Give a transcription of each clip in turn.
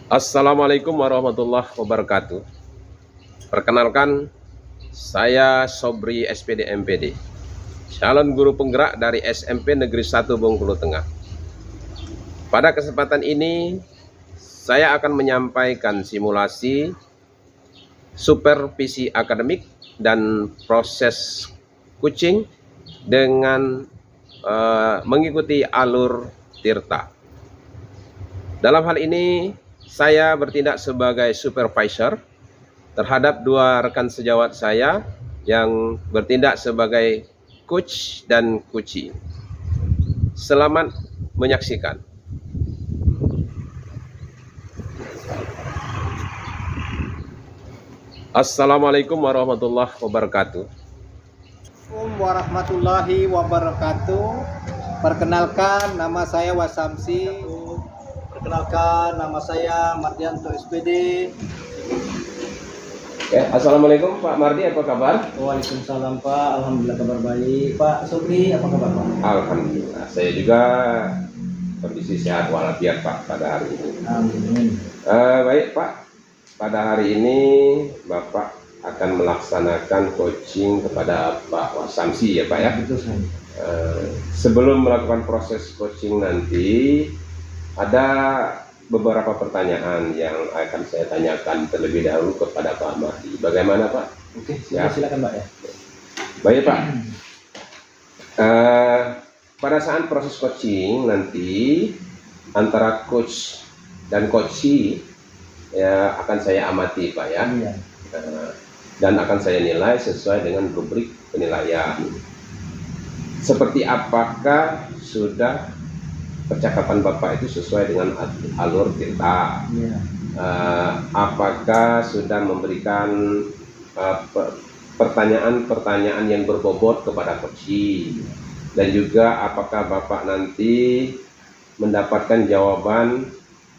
Assalamualaikum warahmatullahi wabarakatuh. Perkenalkan, saya Sobri SPD MPD, calon guru penggerak dari SMP Negeri 1 Bengkulu Tengah. Pada kesempatan ini, saya akan menyampaikan simulasi, supervisi akademik, dan proses coaching dengan mengikuti alur Tirta. Dalam hal ini, saya bertindak sebagai supervisor terhadap dua rekan sejawat saya yang bertindak sebagai coach dan coachee. Selamat menyaksikan. Assalamualaikum warahmatullahi wabarakatuh. Assalamualaikum warahmatullahi wabarakatuh. Perkenalkan, nama saya Wasamsi. Perkenalkan, nama saya Mardianto SPD. Oke, Assalamualaikum Pak Mardi, apa kabar? Waalaikumsalam Pak, alhamdulillah kabar baik. Pak Sobri, apa kabar Pak? Alhamdulillah, saya juga kondisi sehat walafiat Pak pada hari ini. Amin. Baik Pak, pada hari ini Bapak akan melaksanakan coaching kepada Pak Wasamsi ya Pak ya. Betul sekali. Sebelum melakukan proses coaching nanti, ada beberapa pertanyaan yang akan saya tanyakan terlebih dahulu kepada Pak Mardi. Bagaimana Pak? Oke, Siap. silakan Pak ya. Baik Pak. Pada saat proses coaching nanti antara coach dan coachee ya akan saya amati Pak ya. Iya. Dan akan saya nilai sesuai dengan rubrik penilaian. Seperti apakah sudah percakapan Bapak itu sesuai dengan alur Tirta? Iya. Apakah sudah memberikan pertanyaan-pertanyaan yang berbobot kepada coachee? Dan juga apakah Bapak nanti mendapatkan jawaban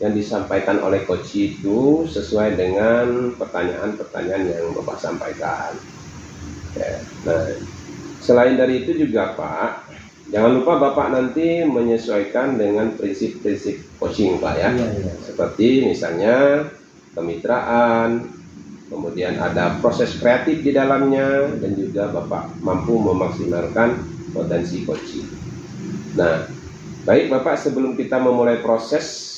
yang disampaikan oleh coachee itu sesuai dengan pertanyaan-pertanyaan yang Bapak sampaikan? Ya. Nah, selain dari itu juga Pak, jangan lupa Bapak nanti menyesuaikan dengan prinsip-prinsip coaching Pak ya. Iya. Seperti misalnya kemitraan, kemudian ada proses kreatif di dalamnya, dan juga Bapak mampu memaksimalkan potensi coaching. Nah, baik Bapak, sebelum kita memulai proses,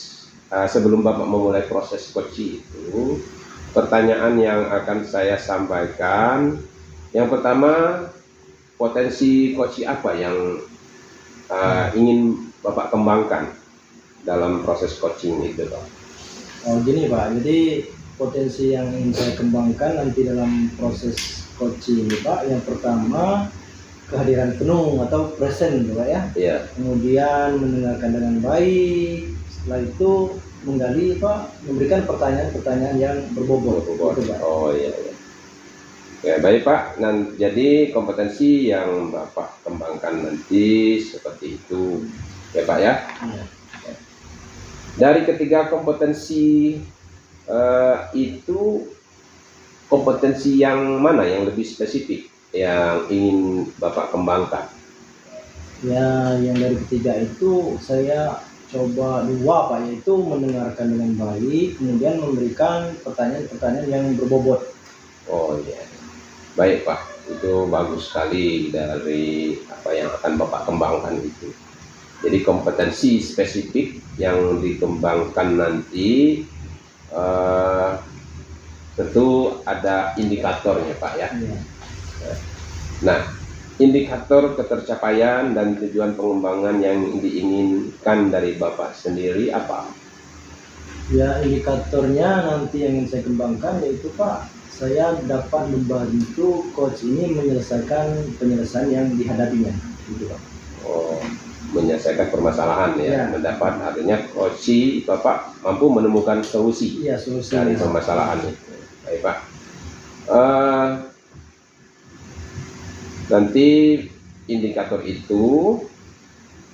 sebelum Bapak memulai proses coaching itu, pertanyaan yang akan saya sampaikan, yang pertama, potensi coaching apa yang ingin Bapak kembangkan dalam proses coaching itu Pak? Oh gini Pak, jadi potensi yang ingin saya kembangkan nanti dalam proses coaching ini Pak, yang pertama kehadiran penuh atau present Pak ya. Iya. Kemudian mendengarkan dengan baik, setelah itu menggali Pak, memberikan pertanyaan-pertanyaan yang berbobot. Gitu, Pak. Oh iya. Ya baik Pak. Jadi kompetensi yang Bapak kembangkan nanti seperti itu ya Pak ya. Iya. Dari ketiga kompetensi itu, kompetensi yang mana yang lebih spesifik yang ingin Bapak kembangkan? Ya, yang dari ketiga itu saya coba dua Pak, yaitu mendengarkan dengan baik, kemudian memberikan pertanyaan-pertanyaan yang berbobot. Oh iya, baik Pak, itu bagus sekali dari apa yang akan Bapak kembangkan itu. Jadi kompetensi spesifik yang dikembangkan nanti tentu ada indikatornya Pak ya. Iya. Nah, indikator ketercapaian dan tujuan pengembangan yang diinginkan dari Bapak sendiri apa? Ya, indikatornya nanti yang ingin saya kembangkan yaitu Pak, saya dapat membantu coach ini menyelesaikan penyelesaian yang dihadapinya, gitu Pak. Oh, menyelesaikan permasalahan ya, Ya. mendapat artinya coachee Bapak mampu menemukan solusi Iya, solusi dari permasalahan itu. Baik Pak. Nanti indikator itu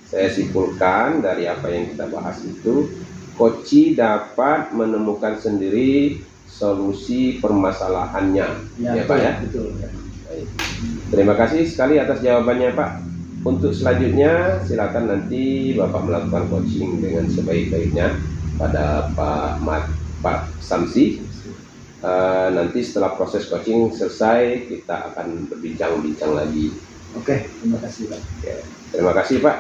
saya simpulkan dari apa yang kita bahas itu, coachee dapat menemukan sendiri solusi permasalahannya ya Pak ya. Betul. Baik. Terima kasih sekali atas jawabannya Pak. Untuk selanjutnya silakan nanti Bapak melakukan coaching dengan sebaik-baiknya pada Pak Pak Samsi. Nanti setelah proses coaching selesai kita akan berbincang-bincang lagi. Oke, terima kasih Pak. Oke. Terima kasih Pak.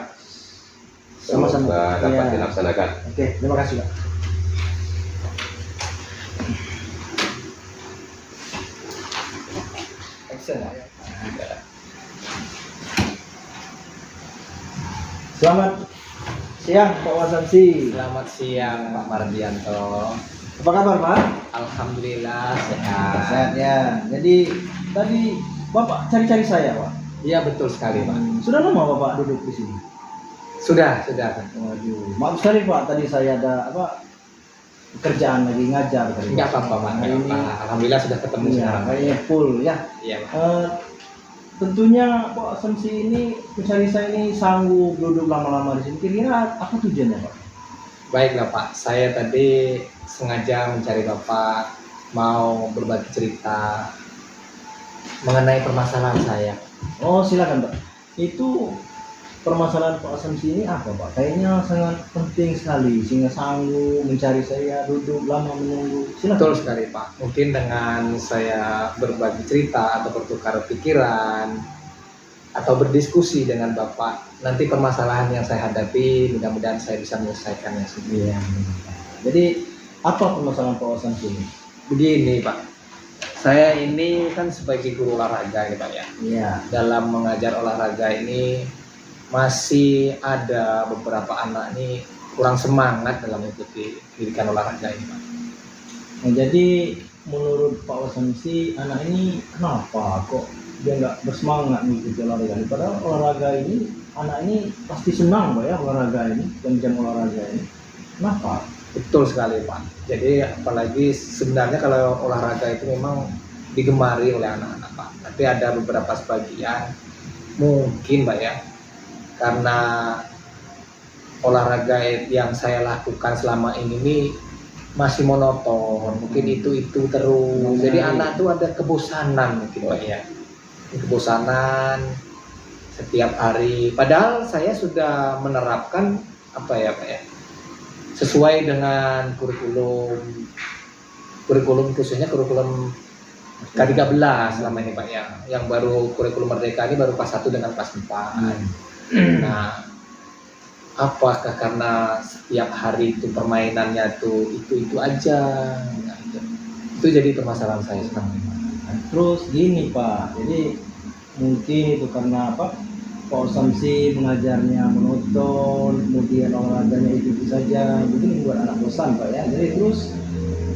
Sama-sama. Semoga dapat Ya. dilaksanakan. Oke, terima kasih Pak. Selamat siang Pak Wasamsi. Selamat siang Pak Mardianto. Apa kabar Pak? Alhamdulillah Sehat sehat. ya. Jadi tadi Bapak cari-cari saya Pak. Iya betul sekali Pak. Sudah lama Bapak duduk di sini? Sudah. Waduh, maaf sekali Pak. Tadi saya ada pekerjaan lagi ngajar tadi. Enggak apa-apa Pak. Hari Enggak ini apa. Alhamdulillah sudah ketemu ya, sekarang. kayaknya full ya. Iya Pak. Tentunya Pak Samsi ini mencari saya ini sanggup duduk lama-lama di sini. Kira-kira apa tujuannya Pak? Baiklah Pak. Saya tadi sengaja mencari Bapak mau berbagi cerita mengenai permasalahan saya. Oh silakan Pak. Itu permasalahan Pak Samsi ini apa Pak? Kayaknya sangat penting sekali sehingga sanggup mencari saya duduk lama menunggu. Silakan. Betul sekali Pak. Mungkin dengan saya berbagi cerita atau bertukar pikiran atau berdiskusi dengan Bapak, nanti permasalahan yang saya hadapi mudah-mudahan saya bisa menyelesaikannya sendiri. Iya. Jadi apa permasalahan Pak Samsi ini? Begini Pak, saya ini kan sebagai guru olahraga ya Pak ya. Iya. Dalam mengajar olahraga ini masih ada beberapa anak ini kurang semangat dalam mengikuti pendidikan olahraga ini Pak. Nah, jadi menurut Pak Wasamsi anak ini kenapa kok dia nggak bersemangat mengikuti olahraga ini? Padahal olahraga ini anak ini pasti senang Pak ya olahraga ini, jam-jam olahraga ini. Kenapa? Betul sekali Pak. Jadi apalagi sebenarnya kalau olahraga itu memang digemari oleh anak-anak Pak. Tapi ada beberapa sebagian mungkin Pak ya, karena olahraga yang saya lakukan selama ini nih masih monoton, mungkin itu terus. Jadi anak tuh ada kebosanan mungkin Pak ya, kebosanan setiap hari. Padahal saya sudah menerapkan apa ya Pak ya, sesuai dengan kurikulum khususnya kurikulum K13 selama ini Pak ya, yang baru kurikulum Merdeka ini baru kelas 1 dengan kelas 4. Nah, apakah karena setiap hari itu permainannya tuh itu aja? Nah, itu jadi permasalahan saya sekarang ini. Nah, terus gini Pak, jadi mungkin itu karena apa? Pak Samsi mengajarnya monoton, kemudian olahraganya itu saja, mungkin membuat anak bosan Pak ya. Jadi terus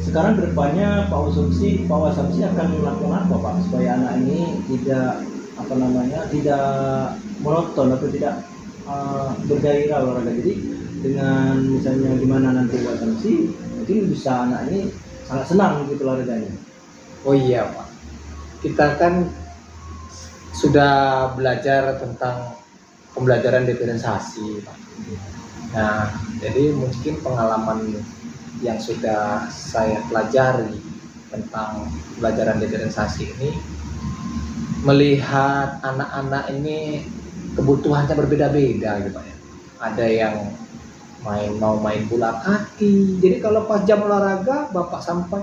sekarang kedepannya Pak Samsi akan melakukan apa Pak supaya anak ini tidak tidak monoton atau tidak bergairah olahraga. Jadi dengan misalnya gimana nanti Pak Samsi, mungkin bisa anak ini sangat senang gitu olahraganya. Oh iya Pak, kita kan sudah belajar tentang pembelajaran diferensiasi Pak. Nah, jadi mungkin pengalaman yang sudah saya pelajari tentang pembelajaran diferensiasi ini, melihat anak-anak ini kebutuhannya berbeda-beda gitu Pak ya. Ada yang mau main bola kaki. Jadi kalau pas jam olahraga Bapak sampai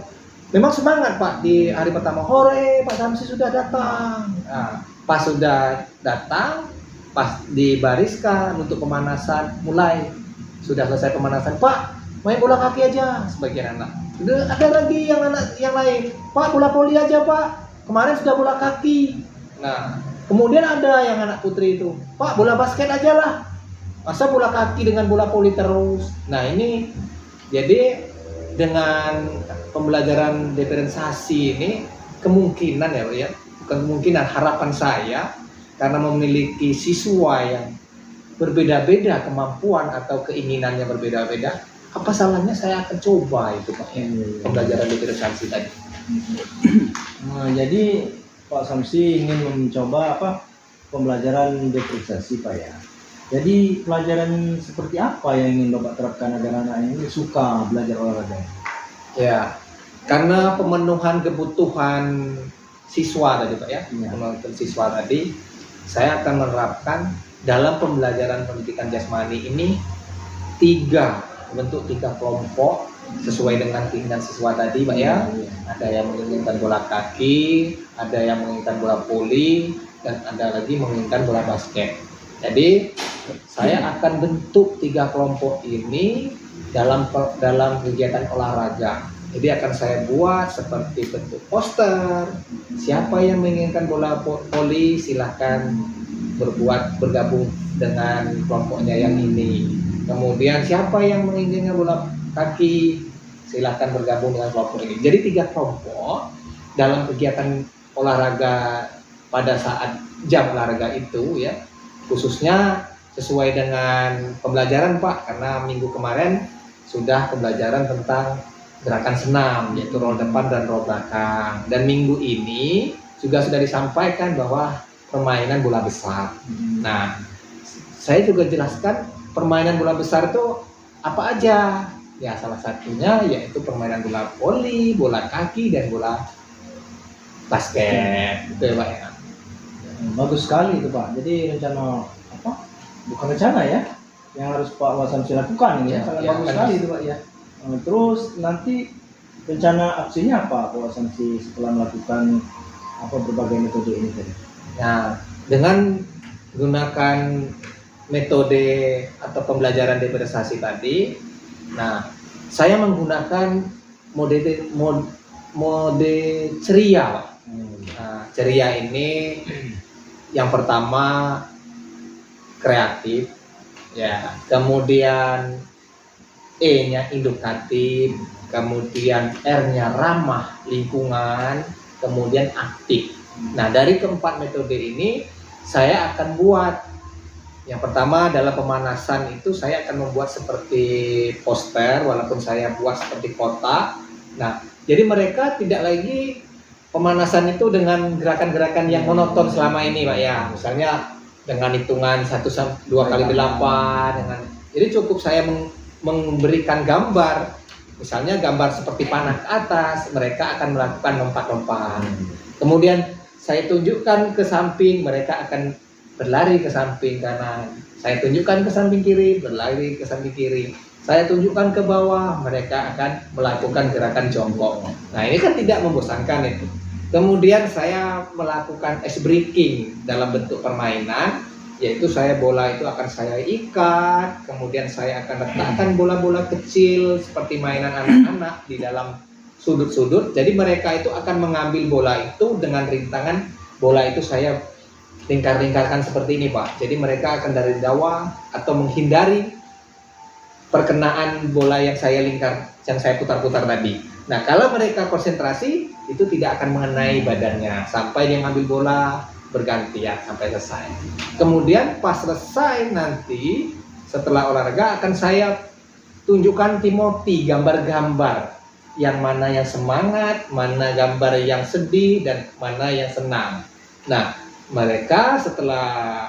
memang semangat Pak, di hari pertama hore Pak Samsi sudah datang. Nah, pas sudah datang, pas dibariskan untuk pemanasan, mulai sudah selesai pemanasan Pak, main bola kaki aja sebagian anak. Udah ada lagi yang anak yang lain, Pak bola voli aja Pak, kemarin sudah bola kaki. Nah, kemudian ada yang anak putri itu, Pak bola basket aja lah, masa bola kaki dengan bola voli terus. Nah ini jadi dengan pembelajaran diferensiasi ini kemungkinan ya Pak ya, bukan kemungkinan, harapan saya karena memiliki siswa yang berbeda-beda kemampuan atau keinginannya berbeda-beda, apa salahnya saya akan coba itu Pak ya, pembelajaran diferensiasi tadi. Nah, jadi Pak Samsi ingin mencoba pembelajaran diferensiasi Pak ya. Jadi pelajaran seperti apa yang ingin Bapak terapkan agar anak ini suka belajar olahraga? Ya, karena pemenuhan kebutuhan siswa tadi Pak ya, pemenuhan siswa tadi, saya akan menerapkan dalam pembelajaran pendidikan jasmani ini bentuk tiga kelompok sesuai dengan keinginan siswa tadi Pak ya. Iya. Ada yang menginginkan bola kaki, ada yang menginginkan bola voli, dan ada lagi menginginkan bola basket. Jadi saya akan bentuk 3 kelompok ini dalam kegiatan olahraga. Jadi akan saya buat seperti bentuk poster. Siapa yang menginginkan bola voli silahkan bergabung dengan kelompoknya yang ini. Kemudian siapa yang menginginkan bola kaki silahkan bergabung dengan kelompok ini. Jadi 3 kelompok dalam kegiatan olahraga pada saat jam olahraga itu ya, khususnya sesuai dengan pembelajaran Pak, karena minggu kemarin sudah pembelajaran tentang gerakan senam yaitu roll depan dan roll belakang, dan minggu ini juga sudah disampaikan bahwa permainan bola besar. Nah, saya juga jelaskan permainan bola besar itu apa aja. Ya, salah satunya yaitu permainan bola voli, bola kaki, dan bola basket. Itu ya Pak ya. Bagus sekali itu Pak. Jadi rencana apa? Bukan rencana ya, yang harus Pak Wasamsi lakukan ini ya. Sangat Ya, bagus kan. sekali itu Pak ya. Terus nanti rencana aksinya apa Pak Wasamsi setelah melakukan apa berbagai metode ini tadi? Nah, dengan gunakan metode atau pembelajaran diferensiasi tadi, nah saya menggunakan mode ceria Pak. Nah, ceria ini yang pertama kreatif, ya, kemudian E-nya edukatif, kemudian R-nya ramah lingkungan, kemudian aktif. Nah, dari keempat metode ini saya akan buat. Yang pertama adalah pemanasan, itu saya akan membuat seperti poster walaupun saya buat seperti kotak. Nah, jadi mereka tidak lagi pemanasan itu dengan gerakan-gerakan yang monoton selama ini Pak ya. Misalnya dengan hitungan 1-2 kali 8 dengan, jadi cukup saya memberikan gambar. Misalnya gambar seperti panah ke atas, mereka akan melakukan lompat-lompat. Kemudian saya tunjukkan ke samping, mereka akan berlari ke samping kanan. Saya tunjukkan ke samping kiri, berlari ke samping kiri. Saya tunjukkan ke bawah, mereka akan melakukan gerakan jongkok. Nah, ini kan tidak membosankan itu. Kemudian saya melakukan ice breaking dalam bentuk permainan, yaitu bola itu akan saya ikat, kemudian saya akan letakkan bola-bola kecil seperti mainan anak-anak di dalam sudut-sudut. Jadi mereka itu akan mengambil bola itu dengan rintangan bola itu saya lingkar-lingkarkan seperti ini Pak. Jadi mereka akan dari bawah atau menghindari perkenaan bola yang saya lingkar, yang saya putar-putar tadi. Nah, kalau mereka konsentrasi itu tidak akan mengenai badannya sampai dia ngambil bola bergantian sampai selesai. Kemudian pas selesai nanti setelah olahraga akan saya tunjukkan Timothy gambar-gambar yang mana yang semangat, mana gambar yang sedih, dan mana yang senang. Nah, mereka setelah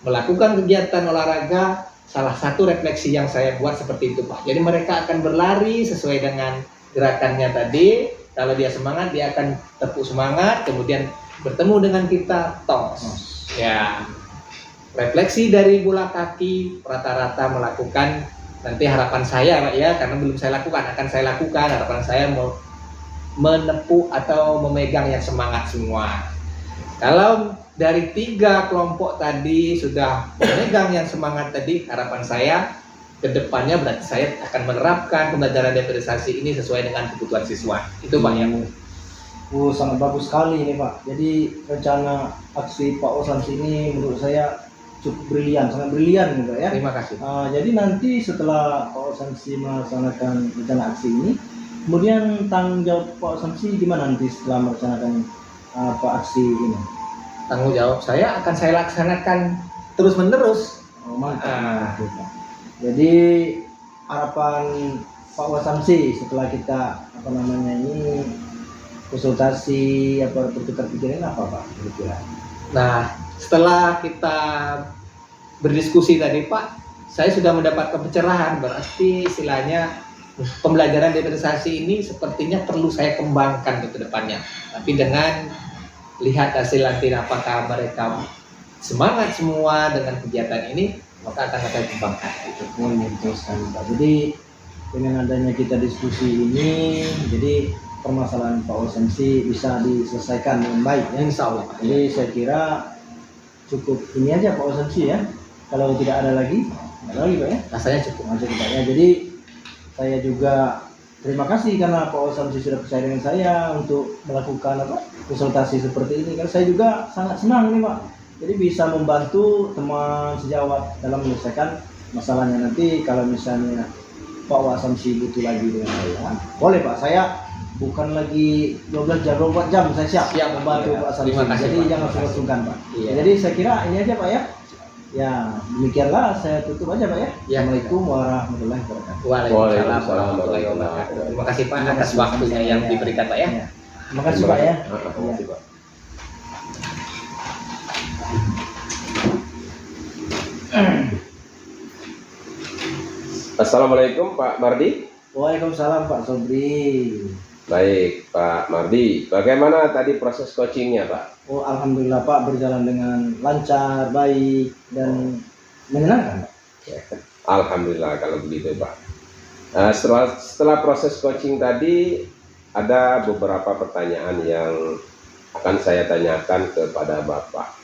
melakukan kegiatan olahraga, salah satu refleksi yang saya buat seperti itu Pak. Jadi mereka akan berlari sesuai dengan gerakannya tadi. Kalau dia semangat, dia akan tepuk semangat, kemudian bertemu dengan kita tos. Ya, refleksi dari bola kaki rata-rata melakukan, nanti harapan saya Pak ya, karena belum saya lakukan, akan saya lakukan. Harapan saya mau menepuk atau memegang yang semangat semua. Kalau dari 3 kelompok tadi sudah memegang yang semangat tadi, harapan saya ke depannya berarti saya akan menerapkan pembelajaran diferensiasi ini sesuai dengan kebutuhan siswa. Itu Pak yang Sangat bagus sekali ini Pak. Jadi rencana aksi Pak Wasamsi ini menurut saya cukup brilian, sangat brilian gitu ya. terima kasih. Jadi nanti setelah Pak Wasamsi melaksanakan rencana aksi ini, kemudian tanggung jawab Pak Wasamsi gimana nanti setelah melaksanakan aksi ini? Tanggung jawab saya akan saya laksanakan terus-menerus. Oh, mantap. Jadi harapan Pak Wasamsi setelah kita ini konsultasi bertukar pikiran apa Pak kira-kira? Nah, setelah kita berdiskusi tadi Pak, saya sudah mendapatkan pencerahan, berarti istilahnya pembelajaran diferensiasi ini sepertinya perlu saya kembangkan ke depannya. Tapi dengan lihat hasil nanti apakah mereka semangat semua dengan kegiatan ini, maka akan saya kembangkan. Betul sekali Pak. Jadi dengan adanya kita diskusi ini, jadi permasalahan Pak Osamsi bisa diselesaikan dengan baik ya. Insya Allah. Jadi saya kira cukup ini aja Pak Osamsi ya. Kalau tidak ada lagi Pak ya. Rasanya cukup. Masuk Pak ya. Jadi saya juga terima kasih karena Pak Osamsi sudah percaya dengan saya untuk melakukan konsultasi seperti ini. Karena saya juga sangat senang ini Pak. Jadi bisa membantu teman sejawat dalam menyelesaikan masalahnya. Nanti kalau misalnya Pak Osamsi butuh lagi dengan saya, boleh Pak. Saya bukan lagi 12 jam, 24 jam saya siap membantu Ya, Pak Osamsi. terima kasih, Jadi Pak. jangan Terima kasih. sungkan-sungkan Pak. Iya. Jadi saya kira ini aja Pak ya. Ya demikianlah saya tutup aja Pak ya. Ya. Assalamualaikum warahmatullahi wabarakatuh. Waalaikumsalam warahmatullahi wabarakatuh. Terima kasih Pak atas waktunya yang diberikan Pak ya. Ya. Terima kasih Pak ya. Terima kasih, Pak. Assalamualaikum Pak Mardi. Waalaikumsalam Pak Sobri. Baik Pak Mardi, bagaimana tadi proses coachingnya Pak? Oh alhamdulillah Pak berjalan dengan lancar, baik dan menyenangkan Pak. Alhamdulillah kalau begitu Pak. Setelah proses coaching tadi ada beberapa pertanyaan yang akan saya tanyakan kepada Bapak.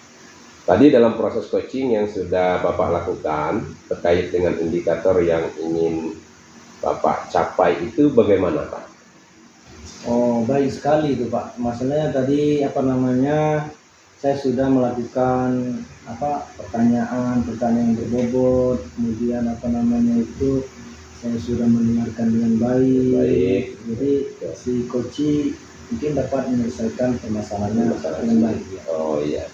Tadi dalam proses coaching yang sudah Bapak lakukan terkait dengan indikator yang ingin Bapak capai itu bagaimana Pak? Oh baik sekali itu Pak. Masalahnya tadi saya sudah melakukan pertanyaan yang berbobot, kemudian saya sudah mendengarkan dengan baik. Baik. Jadi si coach mungkin dapat menyelesaikan permasalahannya dengan baik. Ya. Oh iya.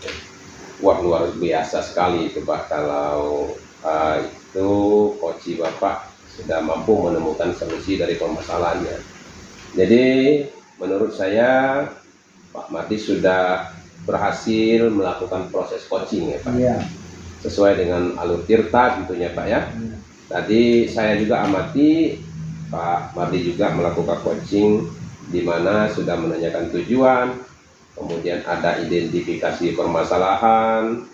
Wah luar biasa sekali itu Pak kalau itu coach Bapak sudah mampu menemukan solusi dari permasalahannya. Jadi menurut saya Pak Mardi sudah berhasil melakukan proses coaching ya Pak. Iya. Sesuai dengan alur tirta tentunya Pak ya. Iya. Tadi saya juga amati Pak Mardi juga melakukan coaching di mana sudah menanyakan tujuan, kemudian ada identifikasi permasalahan,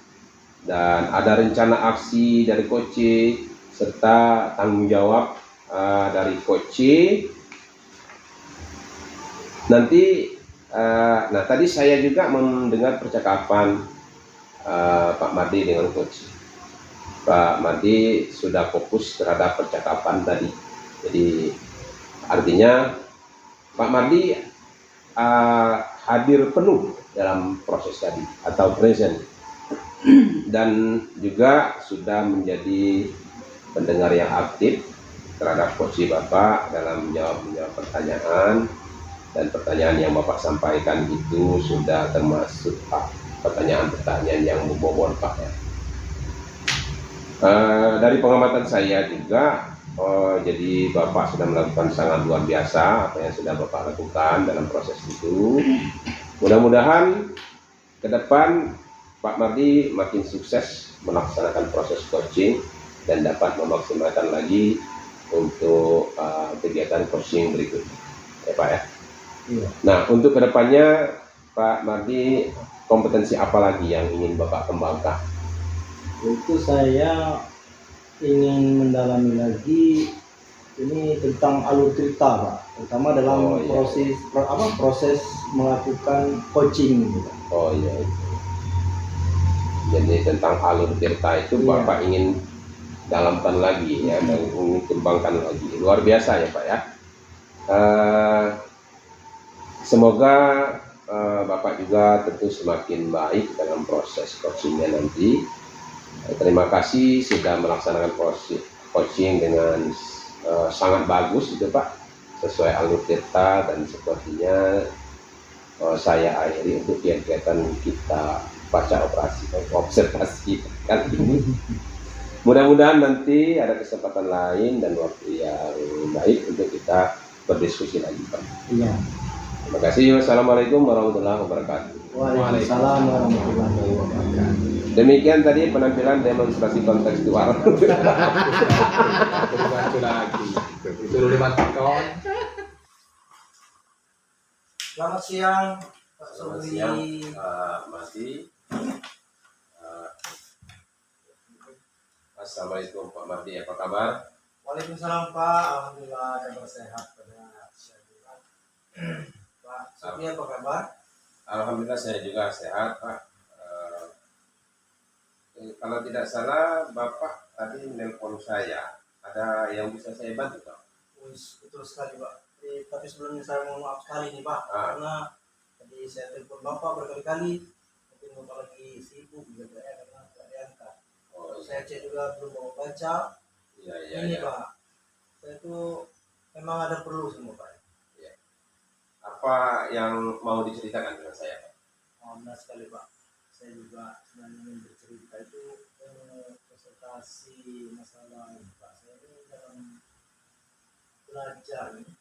dan ada rencana aksi dari coach, serta tanggung jawab dari coach. Nanti, nah tadi saya juga mendengar percakapan Pak Mardi dengan coach. Pak Mardi sudah fokus terhadap percakapan tadi. Jadi artinya Pak Mardi hadir penuh dalam proses tadi atau present, dan juga sudah menjadi pendengar yang aktif terhadap coach Bapak dalam menjawab pertanyaan, dan pertanyaan yang Bapak sampaikan itu sudah termasuk pertanyaan-pertanyaan yang membobot Pak ya. Dari pengamatan saya juga, jadi Bapak sudah melakukan sangat luar biasa apa yang sudah Bapak lakukan dalam proses itu. Mudah-mudahan ke depan Pak Mardi makin sukses melaksanakan proses coaching dan dapat memaksimalkan lagi untuk kegiatan coaching berikutnya, ya Pak ya. Iya. Nah untuk kedepannya Pak Mardi kompetensi apa lagi yang ingin Bapak kembangkan? Itu saya ingin mendalami lagi ini tentang alur cerita Pak, terutama dalam proses melakukan coaching gitu. Oh iya. Jadi tentang alur cerita itu Iya. Bapak ingin dalamkan lagi ya, dan ingin kembangkan lagi. Luar biasa ya Pak ya. Semoga Bapak juga tentu semakin baik dalam proses coachingnya nanti. Terima kasih sudah melaksanakan proses coaching dengan sangat bagus itu Pak, sesuai alur cerita, dan sepertinya saya akhiri untuk kegiatan kita baca observasi kali ini. Mudah-mudahan nanti ada kesempatan lain dan waktu yang baik untuk kita berdiskusi lagi Pak. Iya. Terima kasih. Wassalamualaikum warahmatullahi wabarakatuh. Waalaikumsalam warahmatullahi wabarakatuh. Demikian tadi penampilan demonstrasi kontekstual. Terbantu lagi. Dulu 5 tahun. Selamat siang Pak Sobri. Mardi. Assalamualaikum Pak Mardi, apa kabar? Waalaikumsalam Pak, alhamdulillah kabar sehat pada saya juga. Pak Sophia apa kabar? Alhamdulillah saya juga sehat Pak. Kalau tidak salah Bapak tadi nelpon saya, ada yang bisa saya bantu Pak? Wis, betul sekali Pak. Tapi sebelumnya saya mohon maaf sekali nih Pak, karena tadi saya telepon Bapak berkali-kali, mungkin Bapak lagi sibuk juga ya, karena tidak diangkat. Oh, Saya cek juga belum mau baca. iya, Ini iya. Pak, saya tuh memang ada perlu sama Pak. Iya. Apa yang mau diceritakan dengan saya Pak? Benar sekali Pak. Saya juga sebenarnya ingin bercerita itu konsultasi masalah ini Pak. Saya ini dalam belajar ini,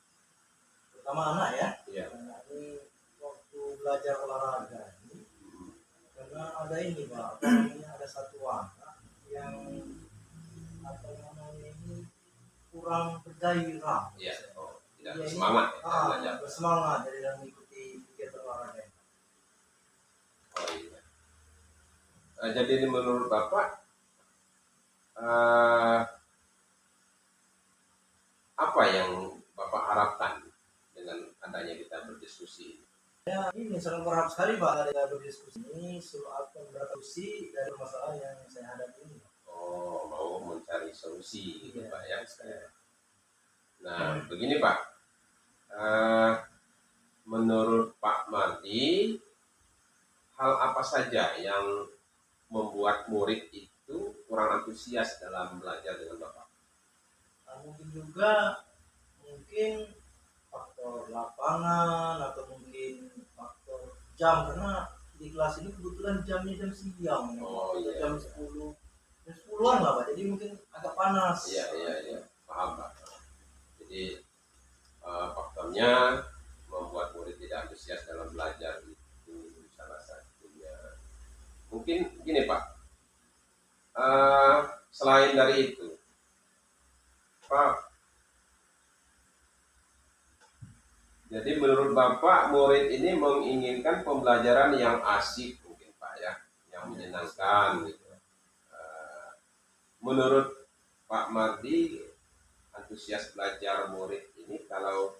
terutama anak ya. Iya. Anak ini waktu belajar olahraga ini, karena ada ini Pak, apa namanya, ada satu anak yang apa namanya ini kurang bergairah. Iya. Oh, tidak Dia ini, semangat ya belajar. bersemangat dari dalam mengikuti kegiatan olahraga. Oh, iya. Jadi ini menurut Bapak apa yang Bapak harapkan dengan adanya kita berdiskusi? Ya, ini sangat berharap sekali Pak ada berdiskusi ini soal berdiskusi dari masalah yang saya hadapi ini. Oh, mau mencari solusi gitu Iya, Pak ya. sekali. Nah, begini Pak. Menurut Pak Mardi, hal apa saja yang membuat murid itu kurang antusias dalam belajar dengan Bapak? Mungkin juga faktor lapangan atau mungkin faktor jam, karena di kelas ini kebetulan jamnya jam siang. Oh, iya. Jam 10, jam 10-an lah Pak, jadi mungkin agak panas. Iya. Paham Pak. Jadi faktornya membuat murid tidak antusias dalam belajar itu salah satunya. Mungkin gini Pak, selain dari itu, Pak, jadi menurut Bapak murid ini menginginkan pembelajaran yang asik mungkin Pak ya, yang menyenangkan gitu. Menurut Pak Mardi, antusias belajar murid ini kalau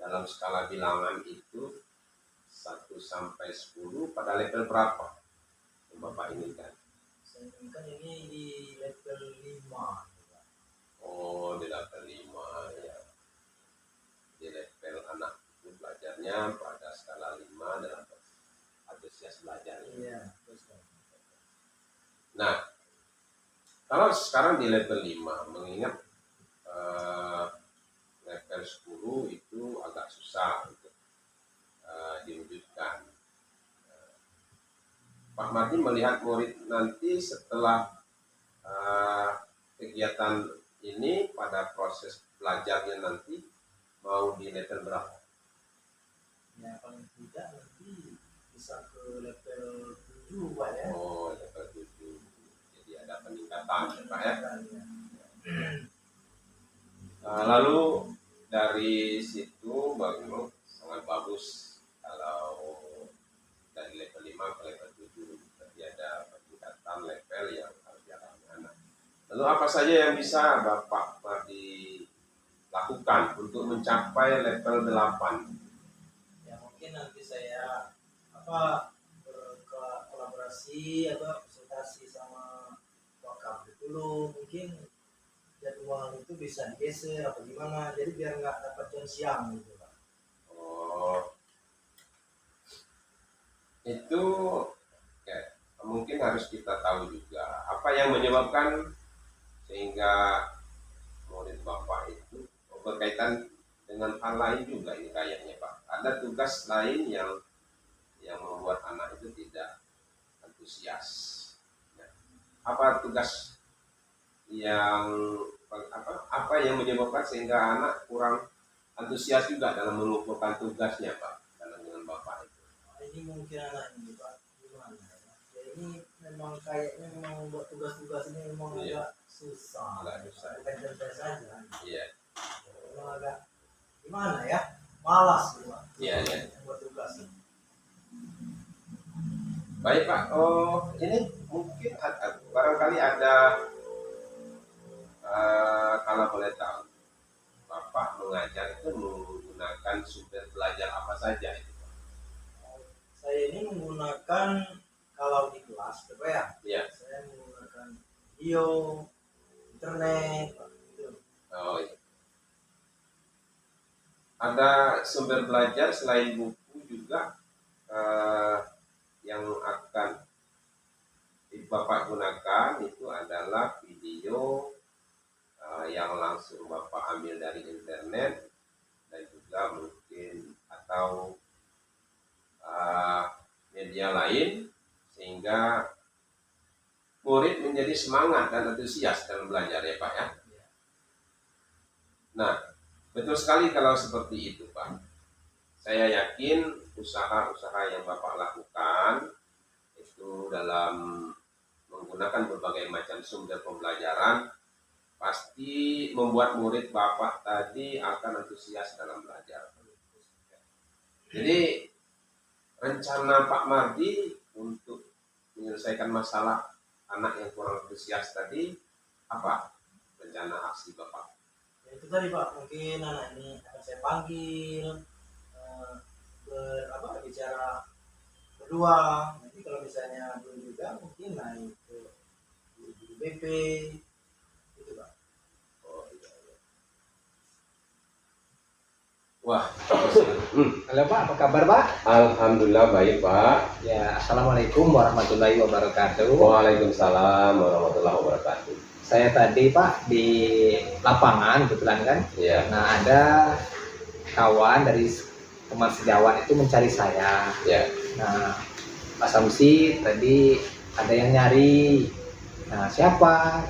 dalam skala bilangan itu 1 sampai 10 pada level berapa yang Bapak inginkan? Saya inginkan ini di level 5. Oh, di level 5 ya. Di level anak itu belajarnya pada skala 5 dalam antusias belajarnya. Iya, Nah, kalau sekarang di level 5, mengingat level 10 itu agak susah untuk diwujudkan. Pak Mardi melihat murid nanti setelah kegiatan ini pada proses belajarnya nanti mau di level berapa? Ya paling tidak nanti bisa ke level 7 Pak ya. Oh, level 7. Jadi ada peningkatan ya Pak ya. Lalu dari situ bagaimana, sangat bagus kalau dari level 5 ke level 7 berarti ada peningkatan level yang harus dialami anak. Lalu apa saja yang bisa Bapak Mardi lakukan untuk mencapai level 8? Ya mungkin nanti saya berkolaborasi atau konsultasi sama wakaf dulu, mungkin jadwal itu bisa digeser apa gimana, jadi biar nggak dapat jam siang gitu Pak. Oh, itu ya, mungkin harus kita tahu juga apa yang menyebabkan sehingga murid Bapak itu berkaitan dengan hal lain juga ini kayaknya Pak. Ada tugas lain yang membuat anak itu tidak antusias. Ya. Apa tugas yang apa yang menyebabkan sehingga anak kurang antusias juga dalam mengumpulkan tugasnya Pak dalam dengan Bapak itu? Ini mungkin anak ini Pak gimana ya, ini memang kayaknya memang buat tugas-tugas ini memang agak susah. Agak susah. Bukan saya saja. Iya. Memang agak gimana ya, malas gitu Pak. Iya. Buat tugas ini. Baik Pak. Oh, ini mungkin barangkali ada kalau boleh tahu, Bapak mengajar itu menggunakan sumber belajar apa saja itu? Saya ini menggunakan kalau di kelas, Pak ya. Iya. Saya menggunakan video, internet, gitu. Oh, iya. Ada sumber belajar selain buku juga yang akan Bapak gunakan itu adalah video yang langsung Bapak ambil dari internet dan juga mungkin atau media lain, sehingga murid menjadi semangat dan antusias dalam belajar ya Pak ya. Nah, betul sekali kalau seperti itu Pak. Saya yakin usaha-usaha yang Bapak lakukan itu dalam menggunakan berbagai macam sumber pembelajaran pasti membuat murid Bapak tadi akan antusias dalam belajar. Jadi rencana Pak Mardi untuk menyelesaikan masalah anak yang kurang antusias tadi apa rencana aksi Bapak? Ya, itu tadi Pak, mungkin anak ini akan saya panggil bicara berdua. Nanti kalau misalnya belum juga mungkin naik ke BP gitu Pak. Oh, iya, iya. Wah, Halo Pak, apa kabar Pak? alhamdulillah baik Pak. Ya, Assalamualaikum warahmatullahi wabarakatuh. Waalaikumsalam warahmatullahi wabarakatuh. Saya tadi Pak di lapangan kebetulan kan. Iya. Nah, ada kawan dari teman sejawat itu mencari saya. Ya. Nah, Pak Samsi tadi ada yang nyari. Nah, siapa?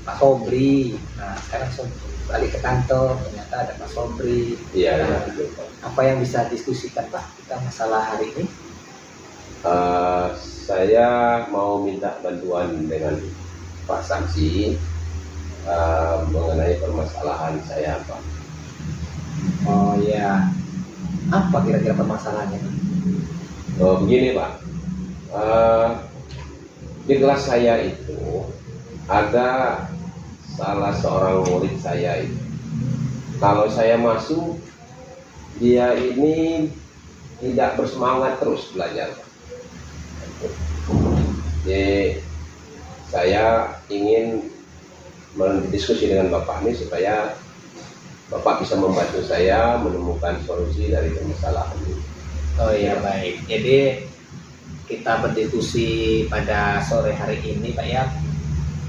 Pak Sobri. Nah, sekarang langsung balik ke kantor, ternyata ada Pak Sobri. Iya. Nah, Iya. apa yang bisa diskusikan Pak kita masalah hari ini? Saya mau minta bantuan dengan Pak Samsi mengenai permasalahan saya Pak. Oh ya, apa kira-kira permasalahannya? Oh, begini Pak, di kelas saya itu ada salah seorang murid saya itu. Kalau saya masuk, dia ini tidak bersemangat terus belajar. Jadi saya ingin mendiskusi dengan Bapak ini supaya Bapak bisa membantu saya menemukan solusi dari permasalahan ini. Oh iya baik. Jadi kita berdiskusi pada sore hari ini Pak ya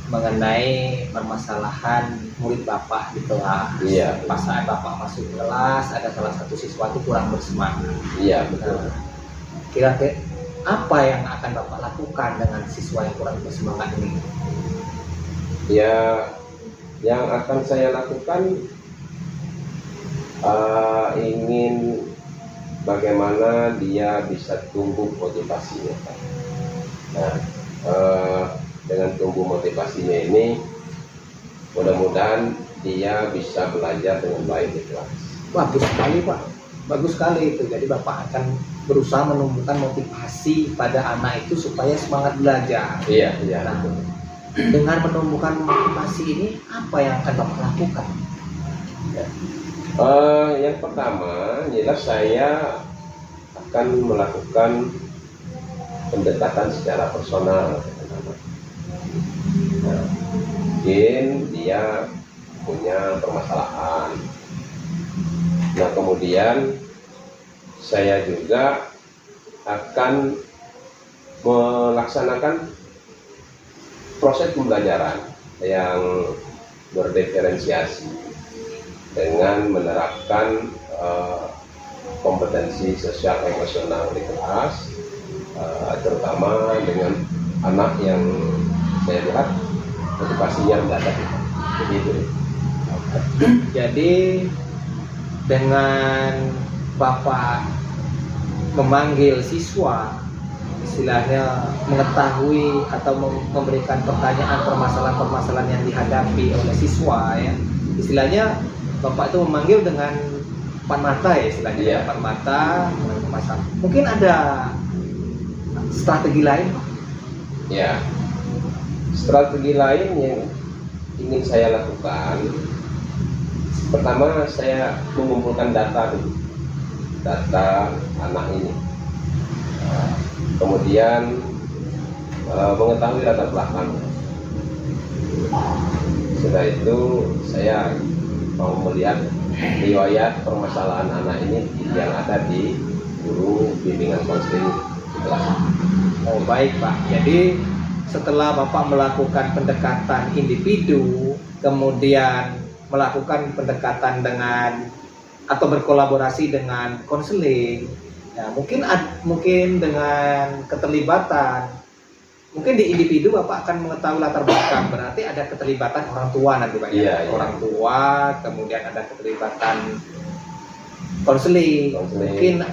mengenai permasalahan murid Bapak di kelas. Iya. Pas saat Bapak masuk kelas ada salah satu siswa itu kurang bersemangat. Iya betul. Nah, kira-kira apa yang akan Bapak lakukan dengan siswa yang kurang bersemangat ini? Ya, yang akan saya lakukan ingin bagaimana dia bisa tumbuh motivasinya. Nah, dengan tumbuh motivasinya ini, mudah-mudahan dia bisa belajar dengan baik di kelas. Bagus sekali Pak, bagus sekali itu. Jadi Bapak akan berusaha menumbuhkan motivasi pada anak itu supaya semangat belajar. Iya, iya. Nah, dengan menumbuhkan motivasi ini apa yang akan Bapak lakukan? Yang pertama, jelas saya akan melakukan pendekatan secara personal. Nah, mungkin dia punya permasalahan. Nah, kemudian saya juga akan melaksanakan proses pembelajaran yang berdiferensiasi dengan menerapkan kompetensi sosial emosional di kelas, terutama dengan anak yang saya lihat motivasinya rendah tadi. Jadi itu. Jadi dengan Bapak memanggil siswa, istilahnya mengetahui atau memberikan pertanyaan permasalahan-permasalahan yang dihadapi oleh siswa ya, istilahnya Bapak itu memanggil dengan depan mata ya istilahnya, Iya. depan mata dengan masalah. Mungkin ada strategi lain Pak? Ya, strategi lain yang ingin saya lakukan, pertama saya mengumpulkan data dulu, data anak ini. Kemudian mengetahui latar belakang. Setelah itu saya mau melihat riwayat permasalahan anak ini yang ada di guru bimbingan konseling di kelas. Oh baik Pak, jadi setelah Bapak melakukan pendekatan individu, kemudian melakukan pendekatan dengan atau berkolaborasi dengan konseling, ya, mungkin dengan keterlibatan, mungkin di individu Bapak akan mengetahui latar belakang, berarti ada keterlibatan orang tua nanti Pak ya, Iya. orang tua, kemudian ada keterlibatan konseling, mungkin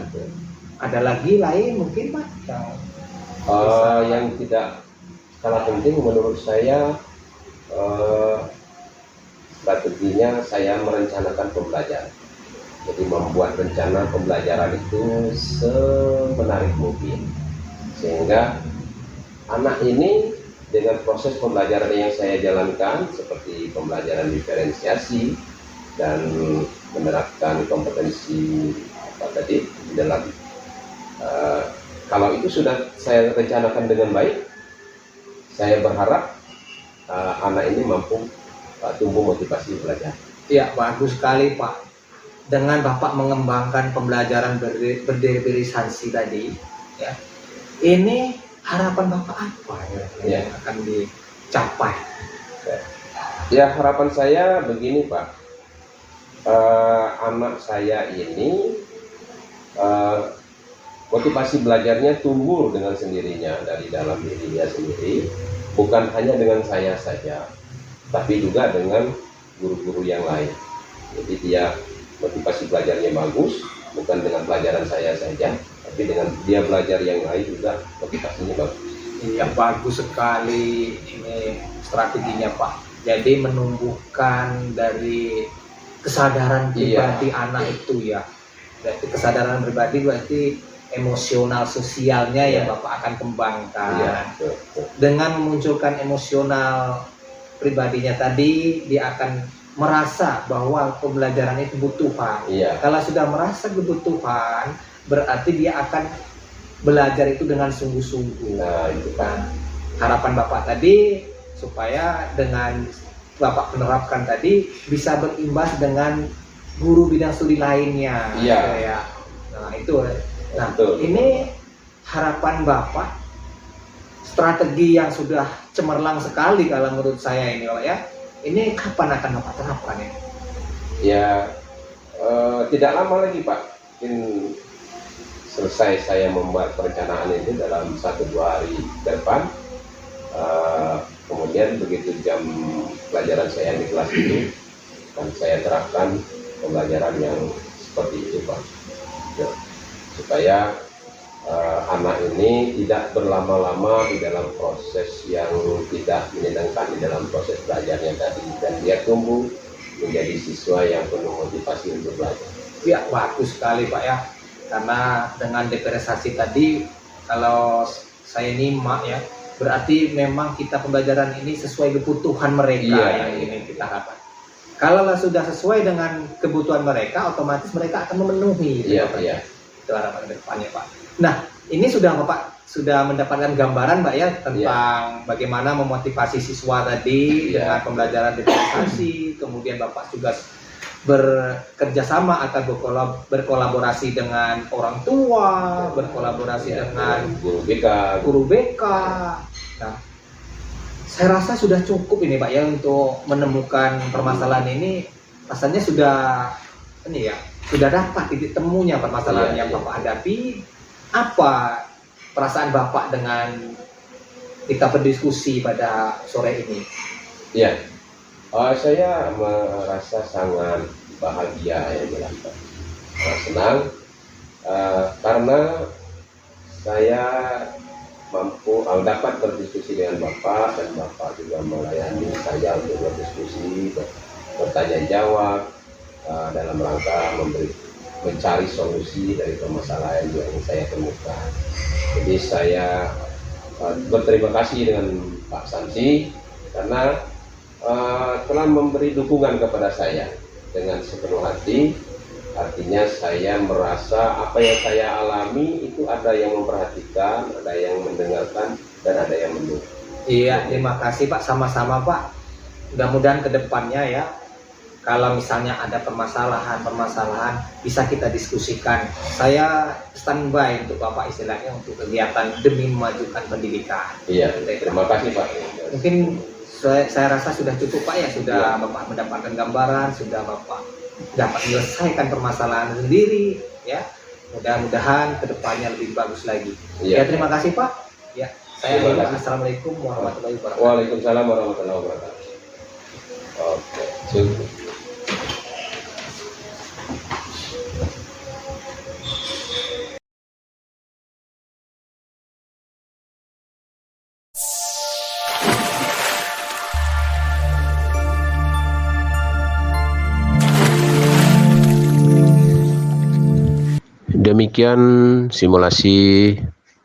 ada lagi lain mungkin Pak yang tidak kalah penting menurut saya, strateginya saya merencanakan pembelajaran. Jadi membuat rencana pembelajaran itu semenarik mungkin, sehingga anak ini dengan proses pembelajaran yang saya jalankan seperti pembelajaran diferensiasi dan menerapkan kompetensi apa tadi di dalam kalau itu sudah saya rencanakan dengan baik, saya berharap anak ini mampu tumbuh motivasi belajar. Ya, bagus sekali Pak. Dengan Bapak mengembangkan pembelajaran berdifferensiasi tadi, ya, ini harapan Bapak apa yang akan dicapai? Ya, harapan saya begini Pak, anak saya ini motivasi belajarnya tumbuh dengan sendirinya dari dalam diri dia sendiri, bukan hanya dengan saya saja, tapi juga dengan guru-guru yang lain. Jadi dia motivasi belajarnya bagus, bukan dengan pelajaran saya saja, tapi dengan dia belajar yang lain juga motivasinya bagus. Iya, bagus sekali ini strateginya Pak. Jadi menumbuhkan dari kesadaran pribadi anak itu ya. Berarti kesadaran pribadi berarti emosional sosialnya yang Bapak akan kembangkan. Dengan memunculkan emosional pribadinya tadi, dia akan merasa bahwa pembelajaran itu kebutuhan. Kalau sudah merasa kebutuhan, berarti dia akan belajar itu dengan sungguh-sungguh. Nah, itu kan Harapan Bapak tadi supaya dengan Bapak menerapkan tadi bisa berimbas dengan guru bidang studi lainnya. Ya. Nah, itu. Nah, ini harapan Bapak, strategi yang sudah cemerlang sekali kalau menurut saya ini Pak ya. Ini kapan akan Bapak terapkan ya? Ya, tidak lama lagi Pak. Mungkin selesai saya membuat perencanaan ini dalam 1-2 hari ke depan. Kemudian begitu jam pelajaran saya di kelas itu, dan saya terapkan pembelajaran yang seperti itu Pak. Ya, supaya anak ini tidak berlama-lama di dalam proses yang tidak menyenangkan di dalam proses belajarnya tadi, dan dia tumbuh menjadi siswa yang penuh motivasi untuk belajar. Ya, bagus sekali Pak ya. Karena dengan diferensiasi tadi, kalau saya nyimak ya, berarti memang kita pembelajaran ini sesuai kebutuhan mereka yang ini kita harapkan. Kalau sudah sesuai dengan kebutuhan mereka, otomatis mereka akan memenuhi. Itu harapan depannya Pak. Nah, ini Bapak sudah mendapatkan gambaran Pak ya tentang bagaimana memotivasi siswa tadi dengan pembelajaran diferensiasi. Kemudian Bapak juga bekerja sama atau berkolaborasi dengan orang tua, berkolaborasi dengan guru BK. Nah, saya rasa sudah cukup ini Pak ya untuk menemukan permasalahan ini. Rasanya sudah dapat titik temunya permasalahan yang Bapak hadapi. Apa perasaan Bapak dengan kita berdiskusi pada sore ini? Ya, saya merasa sangat bahagia ya jelaskan, senang karena saya mampu dapat berdiskusi dengan Bapak, dan Bapak juga melayani saya untuk berdiskusi, bertanya jawab dalam rangka mencari solusi dari permasalahan yang saya temukan. Jadi saya berterima kasih dengan Pak Samsi karena telah memberi dukungan kepada saya dengan sepenuh hati. Artinya saya merasa apa yang saya alami itu ada yang memperhatikan, ada yang mendengarkan, dan ada yang mendukung. Iya, terima kasih Pak, sama-sama Pak. Mudah-mudahan ke depannya ya, kalau misalnya ada permasalahan bisa kita diskusikan. Saya standby untuk Bapak istilahnya untuk kegiatan demi memajukan pendidikan. Iya, terima kasih Pak. Mungkin saya rasa sudah cukup Pak ya, sudah Bapak mendapatkan gambaran, sudah Bapak dapat menyelesaikan permasalahan sendiri ya. Mudah-mudahan kedepannya lebih bagus lagi. Iya. Ya, terima kasih Pak. Ya, saya Terima kasih. Assalamualaikum warahmatullahi wabarakatuh. Waalaikumsalam warahmatullahi wabarakatuh. Oke, cukup. Demikian simulasi